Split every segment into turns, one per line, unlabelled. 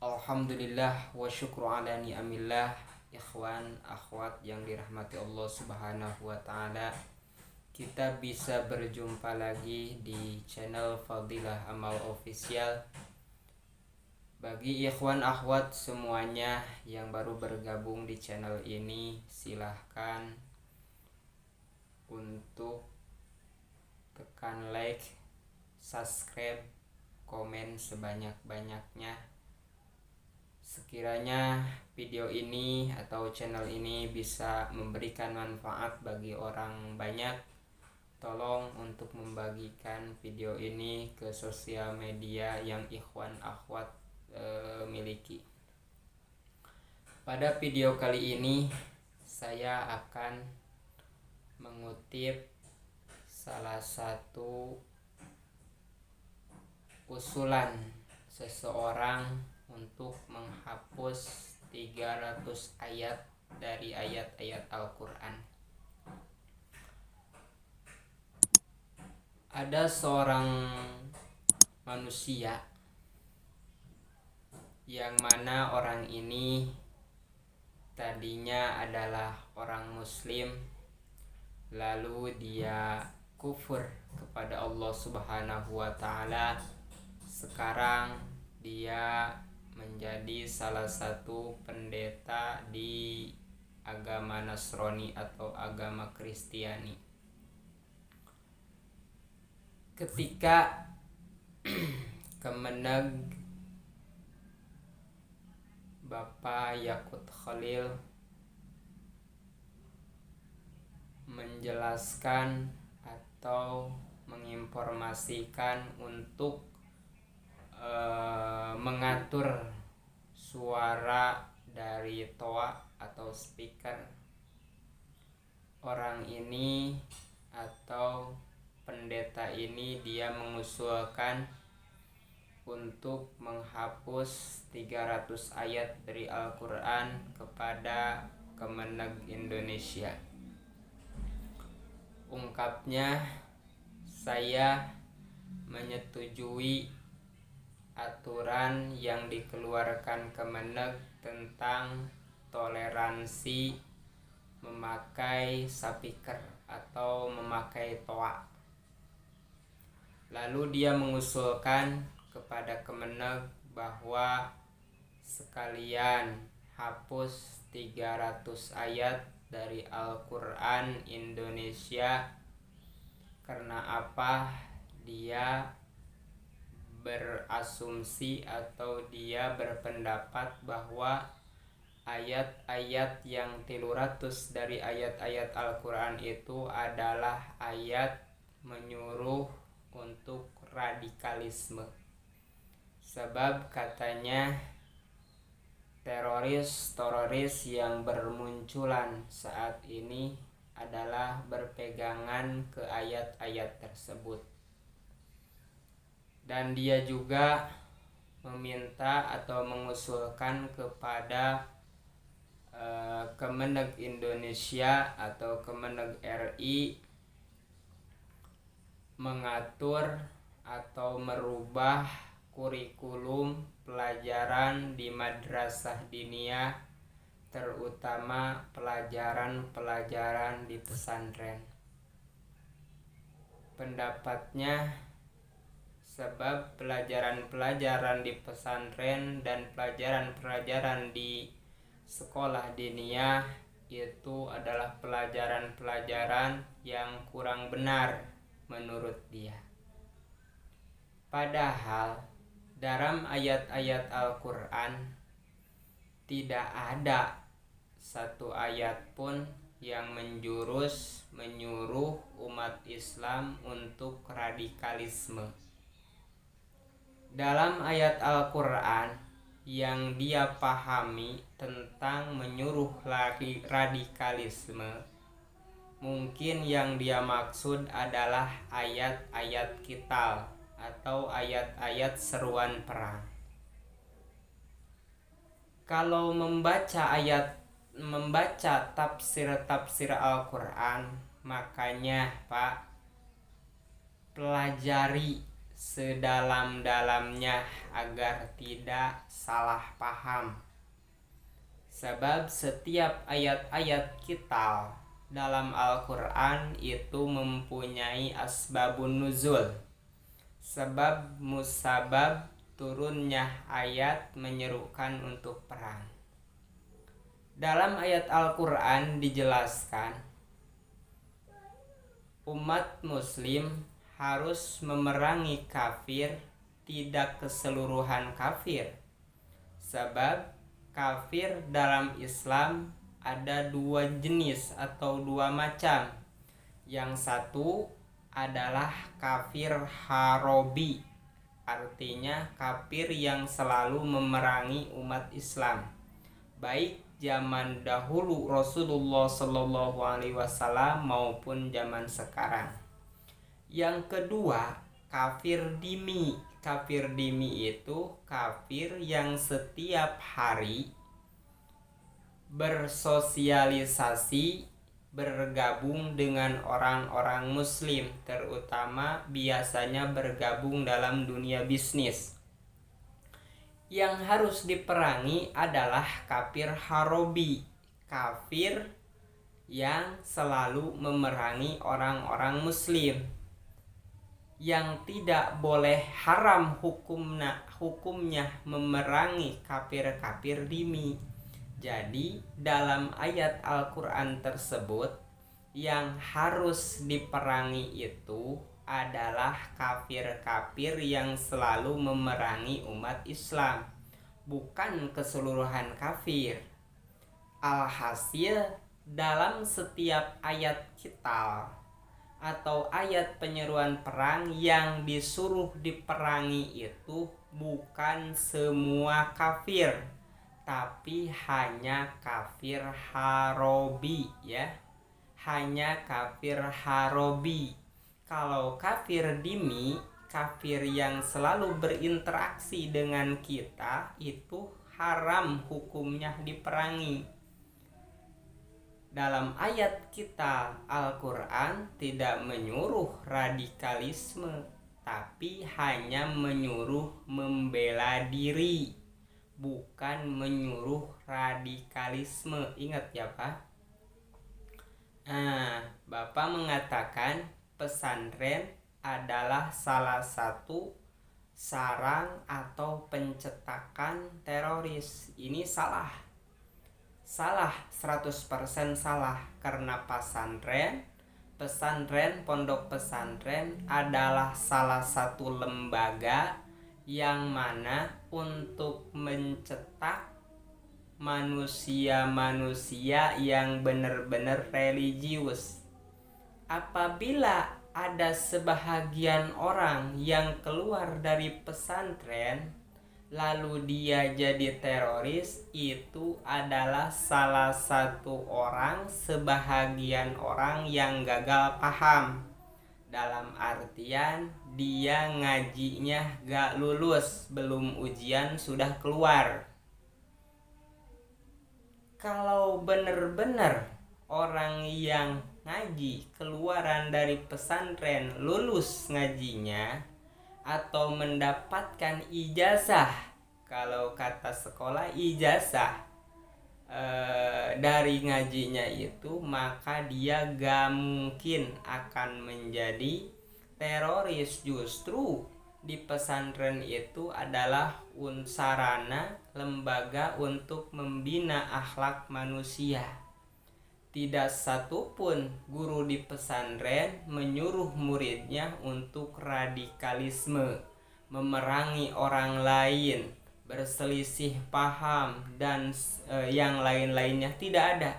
Alhamdulillah wa syukru ala ni'amillah. Ikhwan akhwat yang dirahmati Allah subhanahu wa ta'ala, kita bisa berjumpa lagi di channel Fadilah Amal Official. Bagi ikhwan akhwat semuanya yang baru bergabung di channel ini, silahkan untuk tekan like, subscribe, komen sebanyak-banyaknya. Sekiranya video ini atau channel ini bisa memberikan manfaat bagi orang banyak, tolong untuk membagikan video ini ke sosial media yang ikhwan akhwat miliki. Pada video kali ini saya akan mengutip salah satu usulan seseorang untuk menghapus 300 ayat dari ayat-ayat Al-Quran. Ada seorang manusia yang mana orang ini tadinya adalah orang muslim, lalu dia kufur kepada Allah Subhanahu wa ta'ala. Sekarang dia menjadi salah satu pendeta di agama Nasrani atau agama Kristiani. Ketika Kemenag Bapak Yakut Khalil menjelaskan atau menginformasikan untuk mengatur suara dari toa atau speaker, orang ini atau pendeta ini dia mengusulkan untuk menghapus 300 ayat dari Al-Quran kepada Kemenag Indonesia. Ungkapnya, saya menyetujui aturan yang dikeluarkan Kemenag tentang toleransi memakai speaker atau memakai toa. Lalu dia mengusulkan kepada Kemenag bahwa sekalian hapus 300 ayat dari Al-Quran Indonesia. Karena apa? Dia berasumsi atau dia berpendapat bahwa ayat-ayat yang 300 dari ayat-ayat Al-Quran itu adalah ayat menyuruh untuk radikalisme. Sebab katanya teroris yang bermunculan saat ini adalah berpegangan ke ayat-ayat tersebut. Dan dia juga meminta atau mengusulkan kepada Kemenag Indonesia atau Kemenag RI mengatur atau merubah kurikulum pelajaran di madrasah diniyah, terutama pelajaran-pelajaran di pesantren. Pendapatnya, sebab pelajaran-pelajaran di pesantren dan pelajaran-pelajaran di sekolah diniyah itu adalah pelajaran-pelajaran yang kurang benar menurut dia. Padahal dalam ayat-ayat Al-Quran tidak ada satu ayat pun yang menyuruh umat Islam untuk radikalisme. Dalam ayat Al-Quran yang dia pahami tentang menyuruh radikalisme, mungkin yang dia maksud adalah ayat-ayat qital atau ayat-ayat seruan perang. Kalau membaca tafsir Al-Quran, makanya Pak, pelajari sedalam-dalamnya agar tidak salah paham. Sebab setiap ayat-ayat kita dalam Al-Quran itu mempunyai asbabun nuzul, sebab musabab turunnya ayat menyerukan untuk perang. Dalam ayat Al-Quran dijelaskan umat muslim harus memerangi kafir, tidak keseluruhan kafir. Sebab kafir dalam Islam ada dua jenis atau dua macam. Yang satu adalah kafir harobi, artinya kafir yang selalu memerangi umat Islam, baik zaman dahulu Rasulullah Shallallahu Alaihi Wasallam maupun zaman sekarang. Yang kedua, kafir dimi. Kafir dimi itu kafir yang setiap hari bersosialisasi, bergabung dengan orang-orang muslim, terutama biasanya bergabung dalam dunia bisnis. Yang harus diperangi adalah kafir harobi, kafir yang selalu memerangi orang-orang muslim, yang tidak boleh haram hukumnya memerangi kafir-kafir dimi. Jadi dalam ayat Al-Quran tersebut yang harus diperangi itu adalah kafir-kafir yang selalu memerangi umat Islam, bukan keseluruhan kafir. Alhasil dalam setiap ayat kita atau ayat penyeruan perang yang disuruh diperangi itu bukan semua kafir, tapi hanya kafir harobi, ya, hanya kafir harobi. Kalau kafir dimi, kafir yang selalu berinteraksi dengan kita, itu haram hukumnya diperangi. Dalam ayat kita Al-Quran tidak menyuruh radikalisme, tapi hanya menyuruh membela diri, bukan menyuruh radikalisme. Ingat ya Pak. Bapak mengatakan pesantren adalah salah satu sarang atau pencetakan teroris. Ini salah 100% salah, karena pesantren, pondok pesantren adalah salah satu lembaga yang mana untuk mencetak manusia-manusia yang benar-benar religius. Apabila ada sebahagian orang yang keluar dari pesantren lalu dia jadi teroris, itu adalah salah satu sebahagian orang yang gagal paham. Dalam artian dia ngajinya gak lulus, belum ujian sudah keluar. Kalau benar-benar orang yang ngaji keluaran dari pesantren lulus ngajinya atau mendapatkan ijazah, kalau kata sekolah ijazah dari ngajinya itu, maka dia gak mungkin akan menjadi teroris. Justru di pesantren itu adalah sarana lembaga untuk membina akhlak manusia. Tidak satupun guru di pesantren menyuruh muridnya untuk radikalisme, memerangi orang lain, berselisih paham, dan yang lain-lainnya. Tidak ada.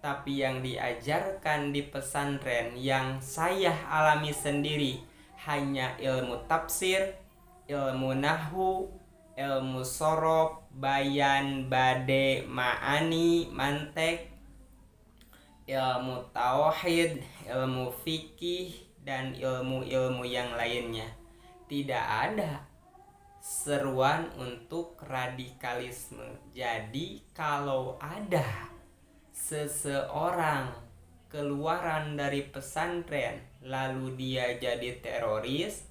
Tapi yang diajarkan di pesantren yang saya alami sendiri hanya ilmu tafsir, ilmu nahwu, ilmu sorof, bayan, bade, ma'ani, mantek, ilmu tauhid, ilmu fikih, dan ilmu-ilmu yang lainnya. Tidak ada seruan untuk radikalisme. Jadi kalau ada seseorang keluaran dari pesantren lalu dia jadi teroris,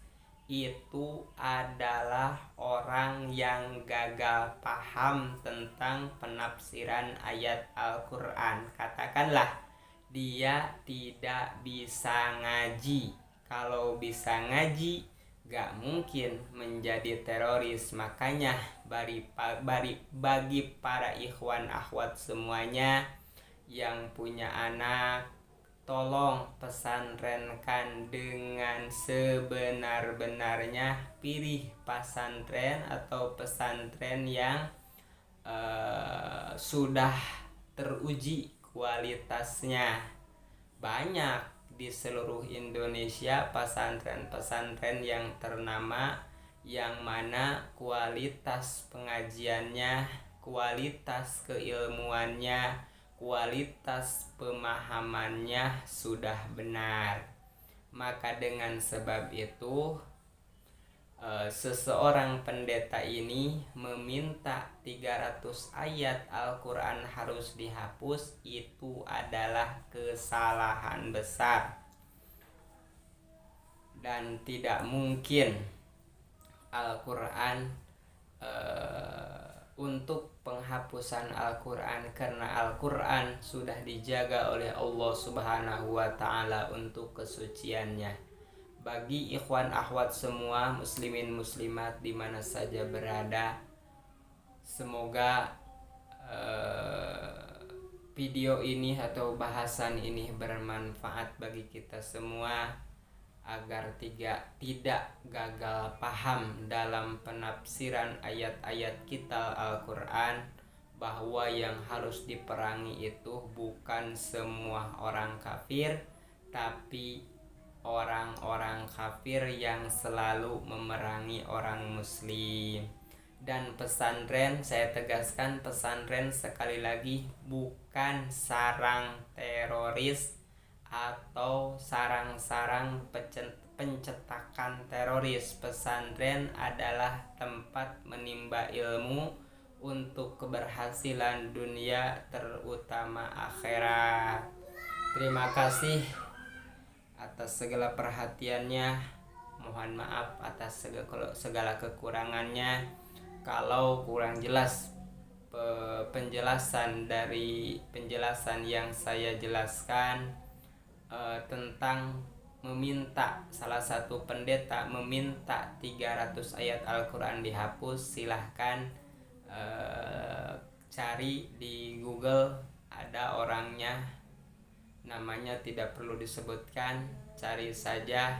itu adalah orang yang gagal paham tentang penafsiran ayat Al-Quran. Katakanlah dia tidak bisa ngaji. Kalau bisa ngaji, gak mungkin menjadi teroris. Makanya bagi para ikhwan akhwat semuanya yang punya anak, tolong pesantrenkan dengan sebenar-benarnya. Pilih pesantren atau pesantren yang sudah teruji kualitasnya. Banyak di seluruh Indonesia pesantren-pesantren yang ternama, yang mana kualitas pengajiannya, kualitas keilmuannya, kualitas pemahamannya sudah benar. Maka dengan sebab itu seseorang pendeta ini meminta 300 ayat Al-Quran harus dihapus. Itu adalah kesalahan besar, dan tidak mungkin Al-Quran untuk penghapusan Al-Quran, karena Al-Quran sudah dijaga oleh Allah Subhanahu wa Ta'ala untuk kesuciannya. Bagi ikhwan akhwat semua, muslimin muslimat di mana saja berada, semoga video ini atau bahasan ini bermanfaat bagi kita semua, agar tidak gagal paham dalam penafsiran ayat-ayat kita Al-Quran, bahwa yang harus diperangi itu bukan semua orang kafir, tapi orang-orang kafir yang selalu memerangi orang muslim. Dan pesantren, saya tegaskan, pesantren sekali lagi bukan sarang teroris atau sarang-sarang pencetakan teroris. Pesantren adalah tempat menimba ilmu untuk keberhasilan dunia, terutama akhirat. Terima kasih atas segala perhatiannya. Mohon maaf atas segala kekurangannya. Kalau kurang jelas penjelasan yang saya jelaskan tentang meminta, salah satu pendeta meminta 300 ayat Al-Quran dihapus, silahkan cari di Google, ada orangnya, namanya tidak perlu disebutkan. Cari saja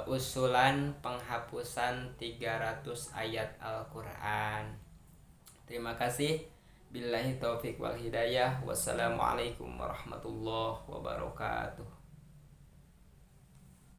usulan penghapusan 300 ayat Al-Quran. Terima kasih. Billahi taufiq wal hidayah. Wassalamualaikum warahmatullahi wabarakatuh.